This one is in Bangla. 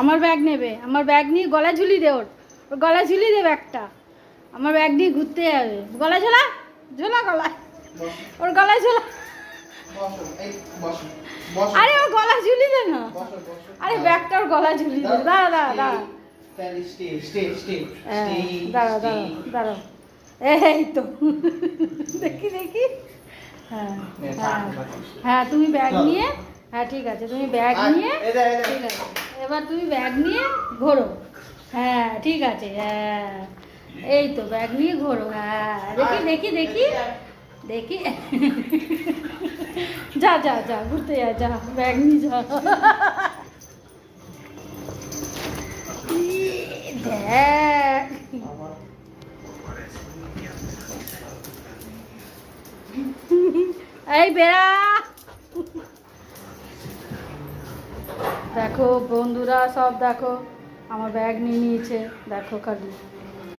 আমার ব্যাগ নেবে, আমার ব্যাগ নিয়ে গলা ঝুলি দে, ওর গলা ঝুলি দে ব্যাগটা। আমার ব্যাগ নিয়ে ঘুরতে যাবে, গলা ঝোলা ঝোলা গলায়, ওর গলায় ঝোলা। আরে ওর গলা ঝুলি দে না, আরে ব্যাগটা ওর গলা ঝুলি দে। দাঁড়া দাঁড়া দাঁড়া দাঁড়া দাঁড়া দাঁড়া, এই তো দেখি দেখি। হ্যাঁ হ্যাঁ হ্যাঁ, তুমি ব্যাগ নিয়ে, হ্যাঁ ঠিক আছে, তুমি ব্যাগ নিয়ে, ঠিক আছে এবার তুমি ব্যাগ নিয়ে ঘোরো। হ্যাঁ ঠিক আছে, হ্যাঁ এই তো ব্যাগ নিয়ে ঘোরো। হ্যাঁ দেখি দেখি দেখি দেখি, যা যা যা ঘুরতে যা, যা ব্যাগ নিয়ে যা। দেখ এই বেড়া, দেখো বন্ধুরা সব দেখো আমার ব্যাগ নিয়ে নিয়েছে, দেখো খালি